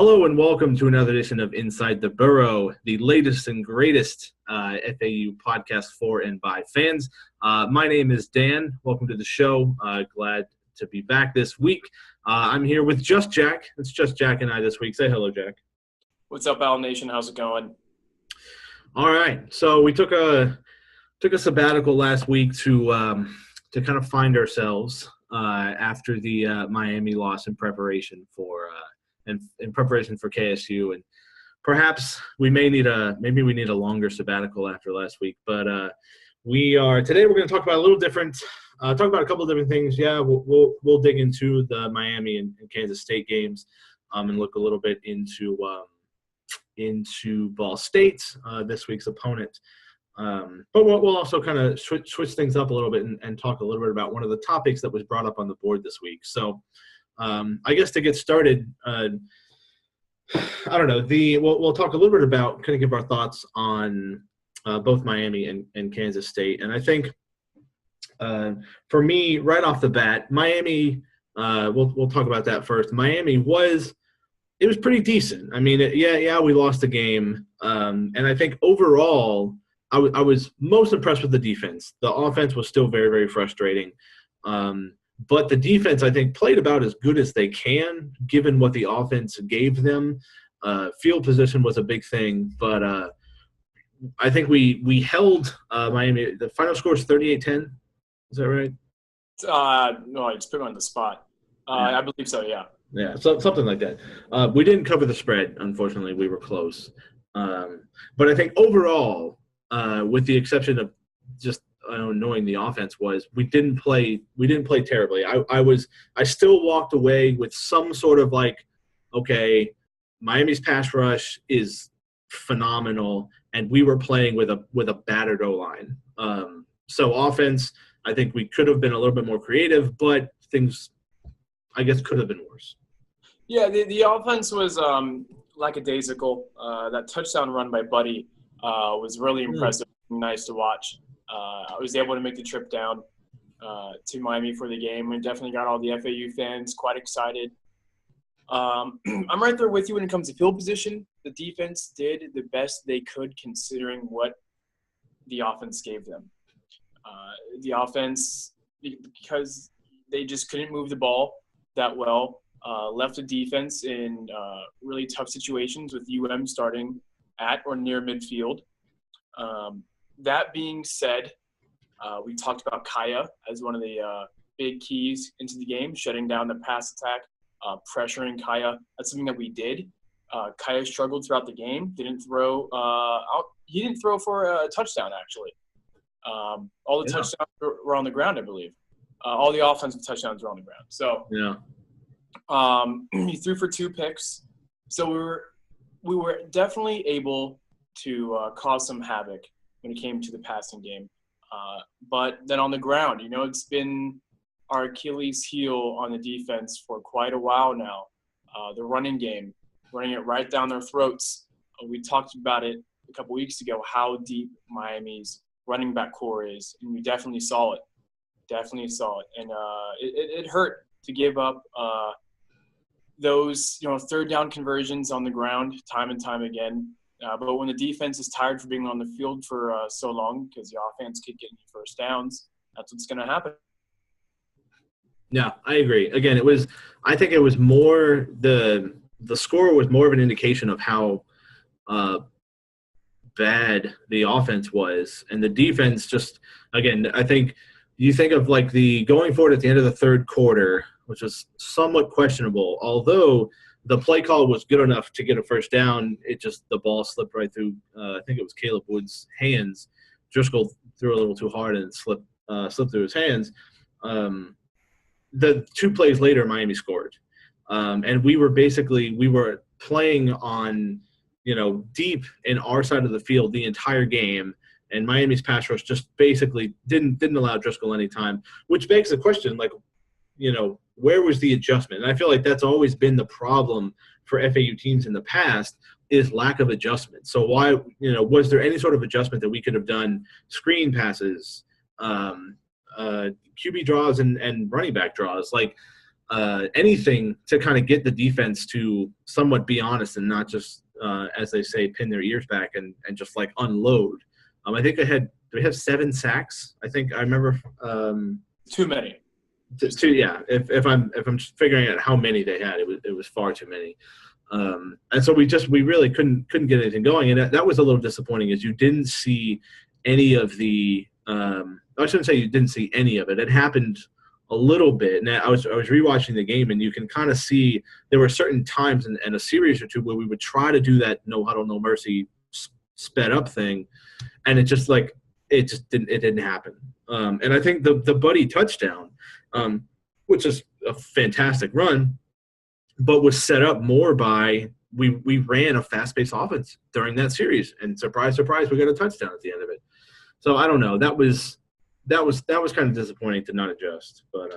Hello and welcome to another edition of Inside the Burrow, the latest and greatest FAU podcast for and by fans. My name is Dan. Welcome to the show. Glad to be back this week. I'm here with Just Jack. It's just Jack and I this week. Say hello, Jack. What's up, Owl Nation? How's it going? All right. So we took a sabbatical last week to kind of find ourselves after the Miami loss in preparation for KSU, and perhaps we need a longer sabbatical after last week. But today we're going to talk about a little different, talk about a couple of different things. Yeah, we'll dig into the Miami and Kansas State games, and look a little bit into Ball State, this week's opponent. But we'll also kind of switch things up a little bit and talk a little bit about one of the topics that was brought up on the board this week. So. I guess to get started, I don't know. We'll talk a little bit about kind of give our thoughts on both Miami and Kansas State, and I think for me, right off the bat, Miami. We'll talk about that first. Miami was pretty decent. I mean, we lost the game, and I think overall, I was most impressed with the defense. The offense was still very, very frustrating. But the defense, I think, played about as good as they can, given what the offense gave them. Field position was a big thing, but I think we held Miami. The final score is 38-10. Is that right? No, I just put him on the spot. I believe so, yeah. Yeah, so something like that. We didn't cover the spread, unfortunately. We were close. But I think overall, with the exception of just knowing the offense we didn't play terribly. I still walked away with some sort of like, okay, Miami's pass rush is phenomenal, and we were playing with a battered O-line. So offense, I think we could have been a little bit more creative, but things, I guess, could have been worse. Yeah, the offense was lackadaisical. That touchdown run by Buddy was really impressive, nice to watch. I was able to make the trip down to Miami for the game, and definitely got all the FAU fans quite excited. I'm right there with you when it comes to field position. The defense did the best they could considering what the offense gave them. The offense, because they just couldn't move the ball that well, left the defense in really tough situations with UM starting at or near midfield. That being said, we talked about Kaya as one of the big keys into the game, shutting down the pass attack, pressuring Kaya. That's something that we did. Kaya struggled throughout the game. Didn't throw out. He didn't throw for a touchdown, actually. All the touchdowns were on the ground, I believe. All the offensive touchdowns were on the ground. So he threw for 2 picks. So we were definitely able to cause some havoc when it came to the passing game. But then on the ground, it's been our Achilles heel on the defense for quite a while now. The running game, running it right down their throats. We talked about it a couple weeks ago, how deep Miami's running back core is, and we definitely saw it. And it hurt to give up those, third down conversions on the ground time and time again. But when the defense is tired for being on the field for so long because the offense keep getting first downs, that's what's going to happen. Yeah, I agree. Again, I think it was more the score was more of an indication of how bad the offense was, and the defense just, again, I think you think of like the going forward at the end of the third quarter, which was somewhat questionable, although the play call was good enough to get a first down. The ball slipped right through, I think it was Caleb Wood's hands. Driscoll threw a little too hard and slipped through his hands. The 2 plays later, Miami scored. And we were playing on, deep in our side of the field the entire game. And Miami's pass rush just basically didn't allow Driscoll any time, which begs the question, like, where was the adjustment? And I feel like that's always been the problem for FAU teams in the past is lack of adjustment. So why, was there any sort of adjustment that we could have done? Screen passes, QB draws and running back draws. Like, anything to kind of get the defense to somewhat be honest and not just, as they say, pin their ears back and just like unload. I think do we have 7 sacks? I think I remember. Too many. Yeah. If I'm figuring out how many they had, it was far too many. And so we really couldn't get anything going, and that was a little disappointing. Is you didn't see any of the. I shouldn't say you didn't see any of it. It happened a little bit, and I was rewatching the game, and you can kind of see there were certain times in a series or two where we would try to do that no huddle, no mercy, sped up thing, and it just didn't happen. And I think the Buddy touchdown, which is a fantastic run, but was set up more by we ran a fast-paced offense during that series, and surprise, surprise, we got a touchdown at the end of it. So I don't know. That was kind of disappointing to not adjust. But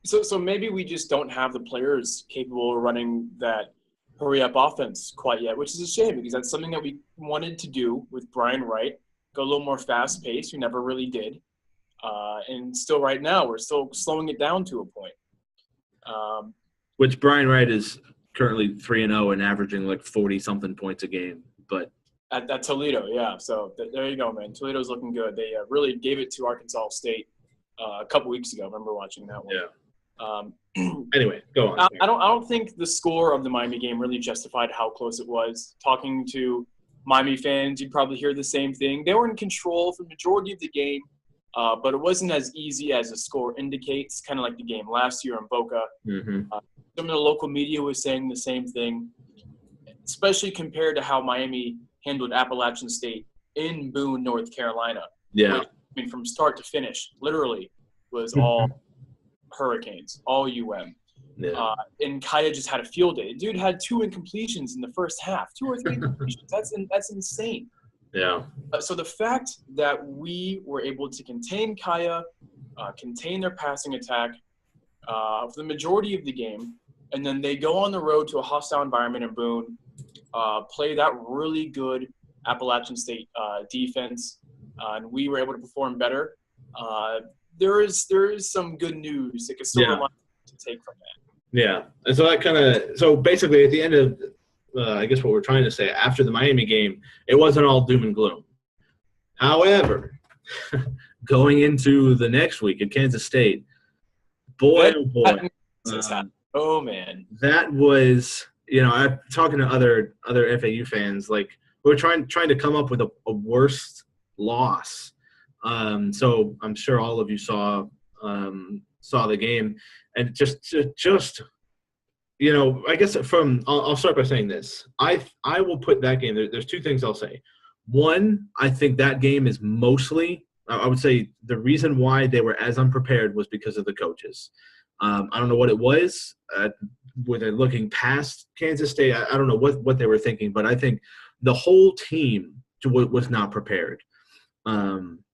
so maybe we just don't have the players capable of running that hurry-up offense quite yet, which is a shame because that's something that we wanted to do with Brian Wright, go a little more fast-paced. We never really did. And still right now we're still slowing it down to a point. Which Brian Wright is currently 3-0 and averaging like 40-something points a game. But at Toledo, yeah. So there you go, man. Toledo's looking good. They really gave it to Arkansas State a couple weeks ago. I remember watching that one. Yeah. Anyway, go on. I don't think the score of the Miami game really justified how close it was. Talking to Miami fans, you'd probably hear the same thing. They were in control for the majority of the game, but it wasn't as easy as the score indicates, kind of like the game last year in Boca. Mm-hmm. Some of the local media was saying the same thing, especially compared to how Miami handled Appalachian State in Boone, North Carolina. Yeah. Which, I mean, from start to finish, literally was all Hurricanes, all UM. Yeah. And Kaya just had a field day. Dude had 2 incompletions in the first half, 2 or 3 incompletions. That's insane. Yeah. So the fact that we were able to contain Kaya, contain their passing attack for the majority of the game, and then they go on the road to a hostile environment in Boone, play that really good Appalachian State defense, and we were able to perform better. There is some good news that can still rely to take from that. Yeah, and so basically at the end of I guess what we're trying to say after the Miami game, it wasn't all doom and gloom. However, going into the next week at Kansas State, boy, oh man, that was, I'm talking to other FAU fans, like we were trying to come up with a worst loss. So I'm sure all of you saw the game, and just I guess I'll start by saying this. I will put that game. There's 2 things I'll say. One, I think that game is mostly, I would say the reason why they were as unprepared was because of the coaches. I don't know what it was. With looking past Kansas State, I don't know what they were thinking, but I think the whole team was not prepared.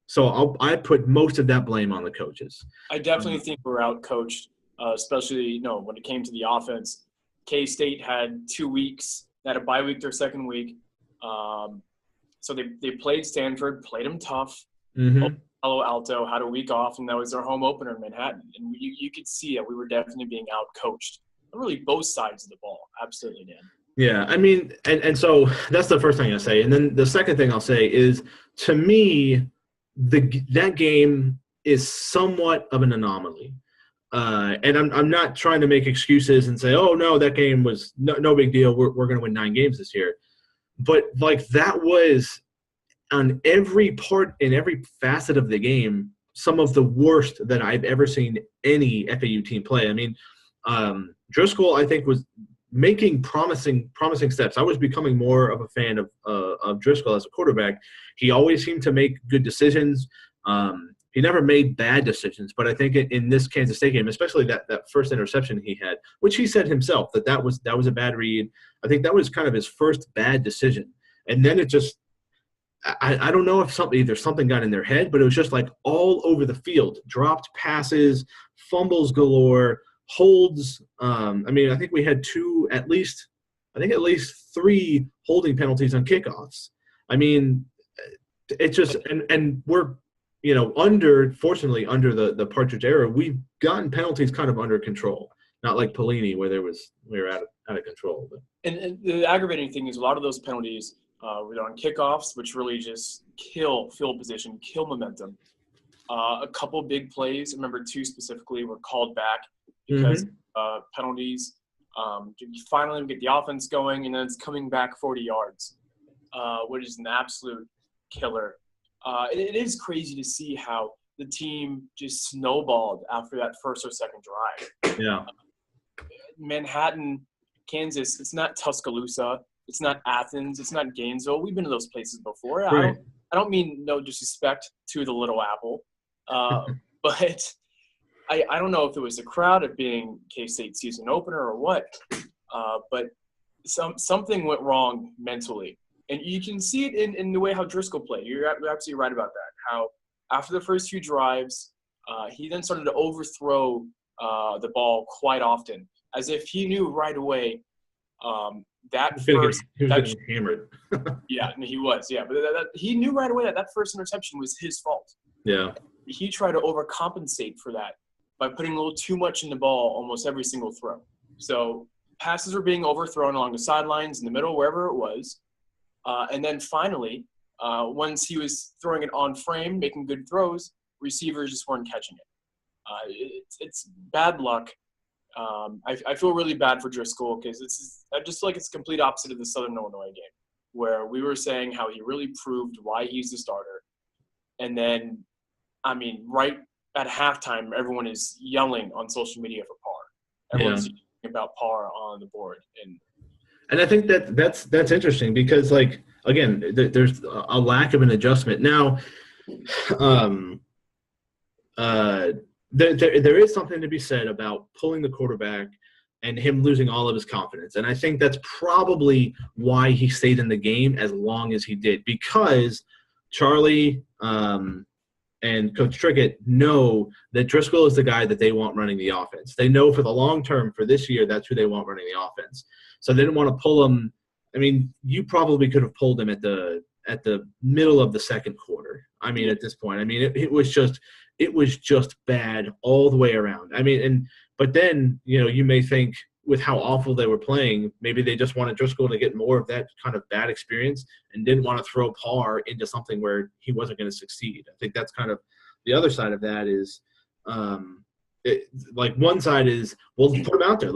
So I put most of that blame on the coaches. I definitely think we're out-coached, especially when it came to the offense. K-State had 2 weeks, they had a bye week their second week. So they played Stanford, played them tough. Mm-hmm. Palo Alto had a week off, and that was their home opener in Manhattan. And you could see that we were definitely being out-coached. Really both sides of the ball. Absolutely, Dan. Yeah, I mean, and so that's the first thing I say. And then the second thing I'll say is, to me, that game is somewhat of an anomaly. And I'm not trying to make excuses and say, oh, no, that game was no big deal. We're going to win 9 games this year. But, that was on every part, in every facet of the game, some of the worst that I've ever seen any FAU team play. I mean, Driscoll, I think, was making promising steps. I was becoming more of a fan of Driscoll as a quarterback. He always seemed to make good decisions. He never made bad decisions, but I think in this Kansas State game, especially that first interception he had, which he said himself that was a bad read. I think that was kind of his first bad decision. And then it just I don't know if either something got in their head, but it was just like all over the field, dropped passes, fumbles galore, holds. I think we had at least 3 holding penalties on kickoffs. I mean, it just and we're fortunately under the Partridge era, we've gotten penalties kind of under control. not like Pelini where we were out of control. But. And the aggravating thing is a lot of those penalties were on kickoffs, which really just kill field position, kill momentum. A couple big plays, I remember 2 specifically, were called back because penalties. Finally get the offense going, and then it's coming back 40 yards, which is an absolute killer. It is crazy to see how the team just snowballed after that first or second drive. Yeah. Manhattan, Kansas, it's not Tuscaloosa. It's not Athens. It's not Gainesville. We've been to those places before. Right. I don't mean no disrespect to the Little Apple, but I don't know if it was the crowd, it being K-State season opener or what, but something went wrong mentally. And you can see it in the way how Driscoll played. You're absolutely right about that. How after the first few drives, he then started to overthrow the ball quite often, as if he knew right away he was getting hammered. Yeah, he was. Yeah, but he knew right away that first interception was his fault. Yeah. He tried to overcompensate for that by putting a little too much in the ball almost every single throw. So passes were being overthrown along the sidelines, in the middle, wherever it was. And then finally, once he was throwing it on frame, making good throws, receivers just weren't catching it. It's bad luck. I feel really bad for Driscoll because I just feel like it's the complete opposite of the Southern Illinois game, where we were saying how he really proved why he's the starter. And then, I mean, right at halftime, everyone is yelling on social media for Parr. Everyone's yelling about Parr on the board. And I think that's interesting because, like, again, there's a lack of an adjustment. Now, there is something to be said about pulling the quarterback and him losing all of his confidence. And I think that's probably why he stayed in the game as long as he did, because Charlie and Coach Trickett know that Driscoll is the guy that they want running the offense. They know for the long term, for this year, that's who they want running the offense. So they didn't want to pull him. I mean, you probably could have pulled him at the middle of the second quarter. I mean, at this point, I mean, it was just bad all the way around. I mean, but then, you may think with how awful they were playing, maybe they just wanted Driscoll to get more of that kind of bad experience and didn't want to throw Parr into something where he wasn't going to succeed. I think that's kind of the other side of that is, like one side is, well, put him out there.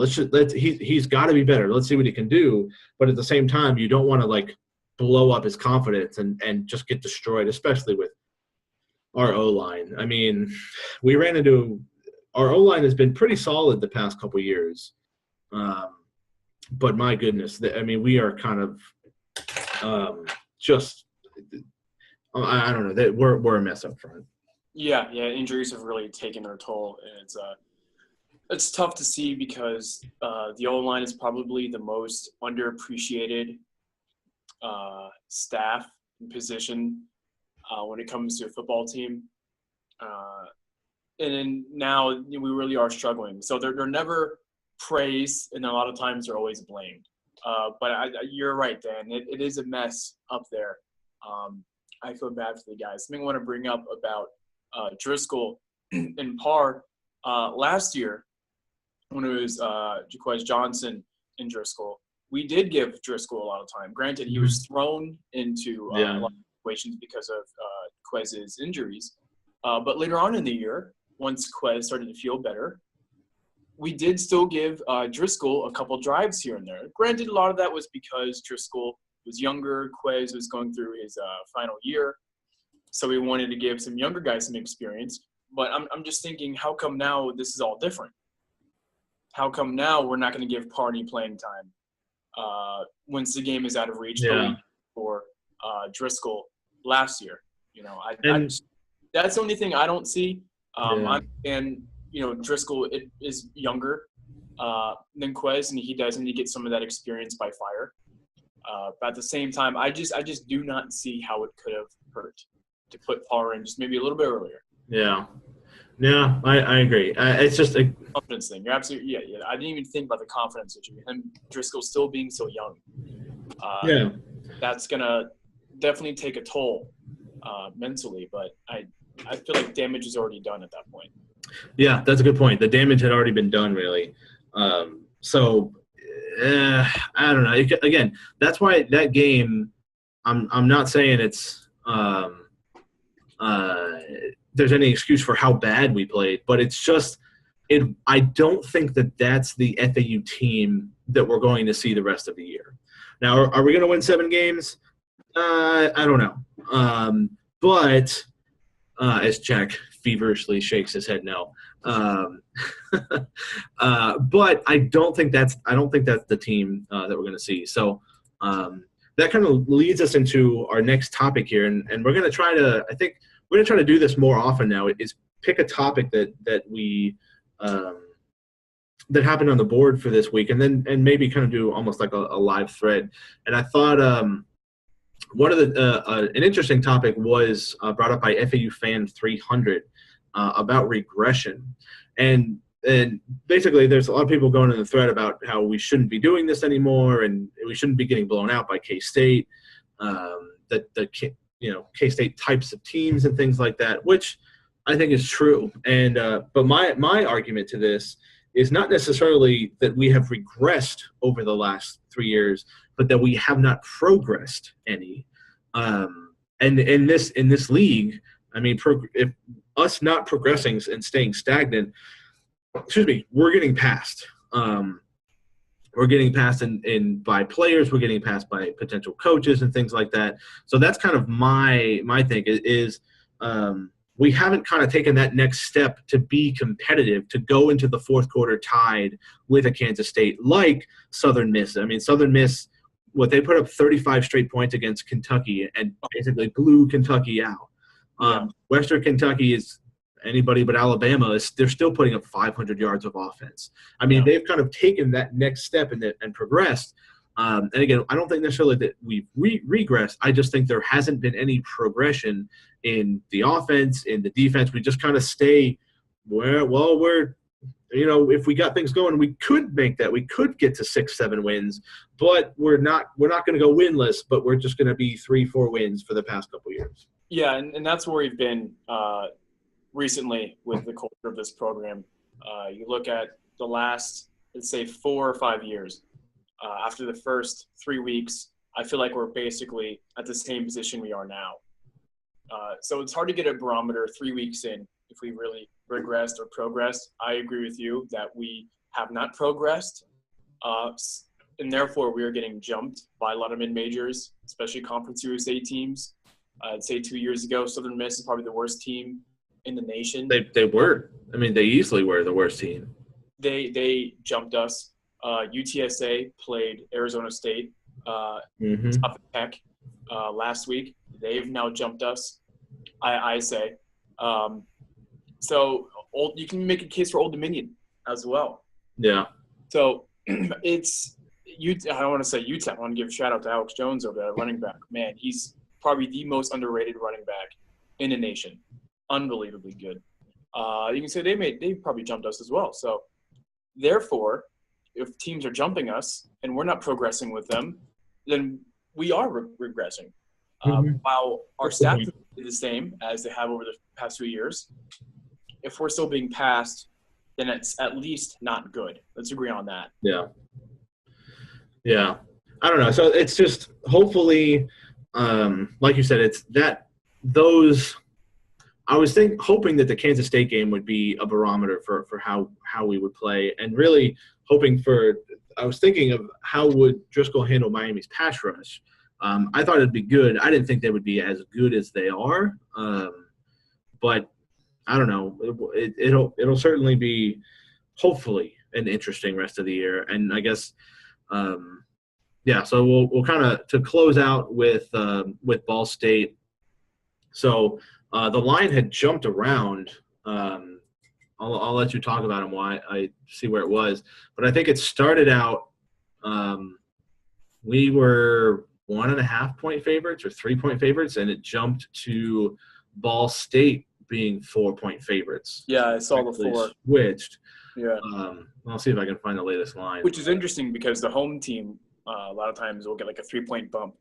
He's got to be better. Let's see what he can do. But at the same time, you don't want to like blow up his confidence and just get destroyed, especially with our O-line. I mean, we ran into – our O-line has been pretty solid the past couple of years. But my goodness, I mean, we are kind of just – I don't know. We're a mess up front. Yeah, injuries have really taken their toll. And it's tough to see because the O-line is probably the most underappreciated staff and position when it comes to a football team. And then now we really are struggling. So they're never praised, and a lot of times they're always blamed. But you're right, Dan. It is a mess up there. I feel bad for the guys. Something I want to bring up about Driscoll and Parr last year when it was Jaquez Johnson and Driscoll. We did give Driscoll a lot of time. Granted, he was thrown into a lot of situations because of Quez's injuries. But later on in the year, once Quez started to feel better, we did still give Driscoll a couple drives here and there. Granted, a lot of that was because Driscoll was younger. Quez was going through his final year. So we wanted to give some younger guys some experience. But I'm just thinking, how come now this is all different? How come now we're not going to give Parr playing time once the game is out of reach for Driscoll last year? That's the only thing I don't see. And Driscoll is younger than Quez, and he does need to get some of that experience by fire. But at the same time, I just do not see how it could have hurt to put Parr in just maybe a little bit earlier. Yeah, I agree. It's just a confidence thing. You're absolutely I didn't even think about the confidence issue. Him, Driscoll still being so young. That's gonna definitely take a toll mentally. But I feel like damage is already done at that point. Yeah, that's a good point. The damage had already been done, really. So I don't know. Again, that's why that game. I'm not saying it's there's any excuse for how bad we played, but it's just I don't think that that's the FAU team that we're going to see the rest of the year. Now, are we going to win 7 games? I don't know. But as Jack feverishly shakes his head no. But I don't think that's the team that we're going to see. So that kind of leads us into our next topic here, and we're going to try to. I think we're going to try to do this more often now. Is pick a topic that we that happened on the board for this week, and maybe kind of do almost like a live thread. And I thought one of the an interesting topic was brought up by FAU Fan 300 about regression, and basically there's a lot of people going in the thread about how we shouldn't be doing this anymore, and we shouldn't be getting blown out by K-State, K-State types of teams and things like that, which I think is true. And but my argument to this is not necessarily that we have regressed over the last 3 years, but that we have not progressed any. And in this league, I mean, if us not progressing and staying stagnant, we're getting passed. We're getting passed by players. We're getting passed by potential coaches and things like that. So that's kind of my thing is we haven't kind of taken that next step to be competitive, to go into the fourth quarter tied with a Kansas State like Southern Miss. I mean, Southern Miss, they put up 35 straight points against Kentucky and basically blew Kentucky out. Western Kentucky is anybody but Alabama. They're still putting up 500 yards of offense. I mean, they've kind of taken that next step and progressed. And again, I don't think necessarily that we've regressed. I just think there hasn't been any progression in the offense, in the defense. We just kind of stay we're if we got things going, we could make that. We could get to 6-7 wins, but we're not going to go winless, but we're just going to be 3-4 wins for the past couple of years. Yeah, and that's where we've been recently with the culture of this program. You look at the last, let's say, 4 or 5 years. After the first 3 weeks, I feel like we're basically at the same position we are now. So it's hard to get a barometer 3 weeks in if we really regressed or progressed. I agree with you that we have not progressed, and therefore we are getting jumped by a lot of mid-majors, especially Conference USA teams. I'd say 2 years ago, Southern Miss is probably the worst team in the nation. They were. I mean, they easily were the worst team. They jumped us. UTSA played Arizona State, Top Tech last week. They've now jumped us, I say. So you can make a case for Old Dominion as well. Yeah. So it's I don't want to say UTEP. I want to give a shout out to Alex Jones over there, running back. Man, he's probably the most underrated running back in the nation. Unbelievably good. You can say they probably jumped us as well. So therefore, if teams are jumping us and we're not progressing with them, then we are regressing. While our stats are the same as they have over the past 2 years, if we're still being passed, then it's at least not good. Let's agree on that. Yeah. Yeah. I don't know. So it's just hopefully, like you said, it's that those – I was hoping that the Kansas State game would be a barometer for how we would play, and really hoping for – I was thinking of how would Driscoll handle Miami's pass rush. I thought it'd be good. I didn't think they would be as good as they are, but I don't know. It'll certainly be hopefully an interesting rest of the year, and I guess So we'll kind of to close out with Ball State. So the line had jumped around. I'll let you talk about them while I see where it was, but I think it started out. We were 1.5 point favorites or 3 point favorites, and it jumped to Ball State being 4 point favorites. Yeah, I saw the 4. Switched. Yeah. I'll see if I can find the latest line. Which is interesting because the home team a lot of times will get like a 3 point bump.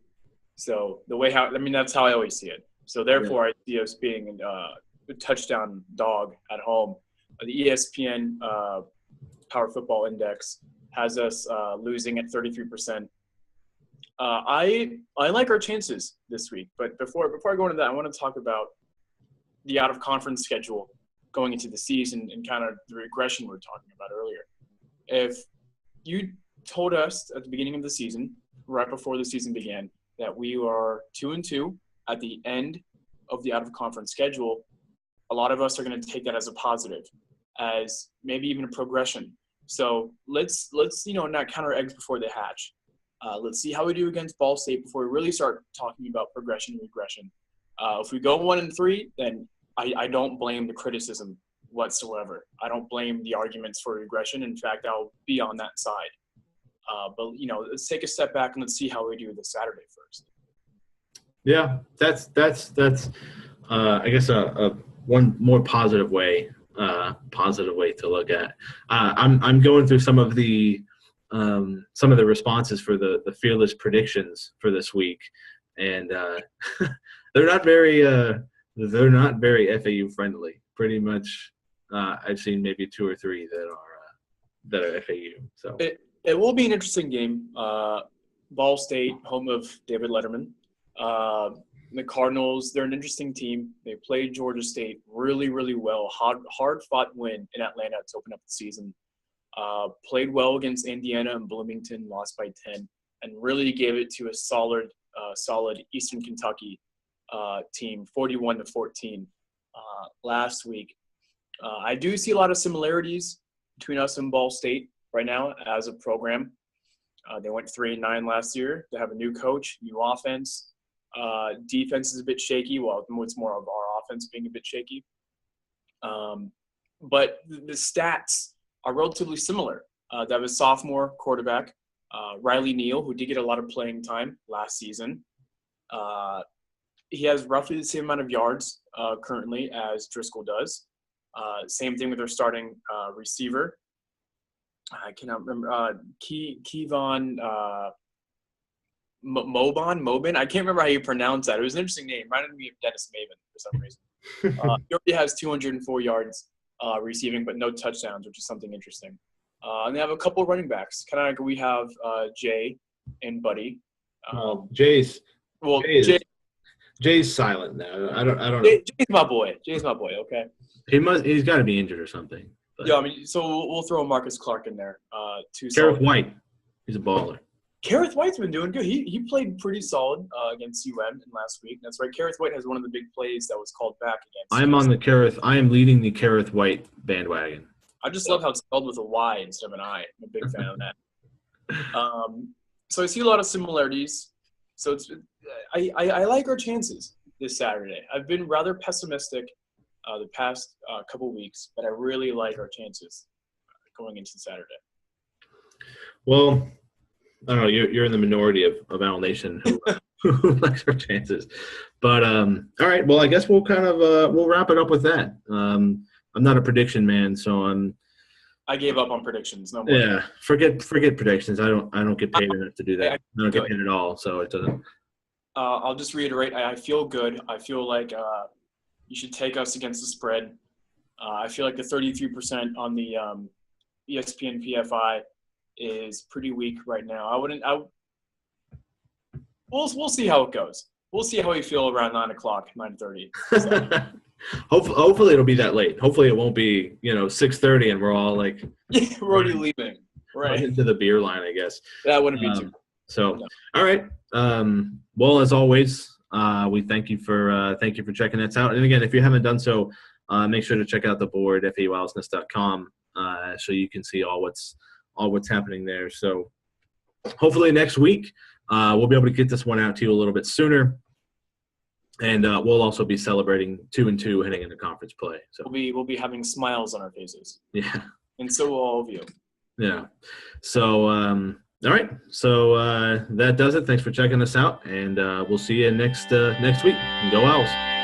So that's how I always see it. So therefore, I see us being a touchdown dog at home. The ESPN Power Football Index has us losing at 33%. I like our chances this week, but before I go into that, I want to talk about the out-of-conference schedule going into the season and kind of the regression we were talking about earlier. If you told us at the beginning of the season, right before the season began, that we are 2-2 at the end of the out-of-conference schedule, a lot of us are going to take that as a positive, as maybe even a progression. So let's not count our eggs before they hatch. Let's see how we do against Ball State before we really start talking about progression and regression. If we go 1-3, then I don't blame the criticism whatsoever. I don't blame the arguments for regression. In fact, I'll be on that side. But let's take a step back and let's see how we do this Saturday first. Yeah, that's I guess a one more positive way to look at. I'm going through some of the responses for the fearless predictions for this week, and they're not very FAU friendly. Pretty much, I've seen maybe 2 or 3 that are FAU. So it will be an interesting game. Ball State, home of David Letterman. The Cardinals, they're an interesting team. They played Georgia State really, really well. Hard-fought win in Atlanta to open up the season. Played well against Indiana and Bloomington, lost by 10, and really gave it to a solid Eastern Kentucky team, 41-14 last week. I do see a lot of similarities between us and Ball State right now as a program. They went 3-9 last year. They have a new coach, new offense. Defense is a bit shaky. Well, it's more of our offense being a bit shaky. But the stats are relatively similar. That was sophomore quarterback, Riley Neal, who did get a lot of playing time last season. He has roughly the same amount of yards currently as Driscoll does. Same thing with their starting receiver. I cannot remember. Kevon Mobin. I can't remember how you pronounce that. It was an interesting name. Reminded me of Dennis Maven for some reason. He already has 204 yards receiving, but no touchdowns, which is something interesting. And they have a couple of running backs. Kind of like we have Jay and Buddy. Jay's silent now. I don't know. Jay's my boy. Okay. He's got to be injured or something. But. Yeah, I mean, so we'll throw Marcus Clark in there. Kareth White, he's a baller. Kareth White's been doing good. He played pretty solid against UM last week. That's right. Kareth White has one of the big plays that was called back against. I am leading the Kareth White bandwagon. I just love how it's spelled with a Y instead of an I. I'm a big fan of that. So I see a lot of similarities. So I like our chances this Saturday. I've been rather pessimistic the past couple weeks, but I really like our chances going into Saturday. Well, I don't know. You're in the minority of Owl Nation who likes our chances, but all right. Well, I guess we'll kind of we'll wrap it up with that. I'm not a prediction man, so I gave up on predictions. No more. Yeah, forget predictions. I don't get paid enough to do that. I don't get paid at all, so it doesn't. I'll just reiterate. I feel good. I feel like you should take us against the spread. I feel like the 33% on the ESPN PFI is pretty weak right now. We'll see how it goes. We'll see how we feel around 9:30. So. Hopefully it'll be that late. Hopefully it won't be 6:30 and we're all like we're already leaving right into the beer line, I guess. That wouldn't be too. So no. All right. Well, as always, we thank you for checking us out. And again, if you haven't done so, make sure to check out the board FAUowlsnest.com so you can see all what's happening there. So hopefully next week we'll be able to get this one out to you a little bit sooner. And we'll also be celebrating 2-2 heading into conference play. So we'll be having smiles on our faces. Yeah. And so will all of you. Yeah. So all right. So that does it. Thanks for checking us out, and we'll see you next week. Go Owls.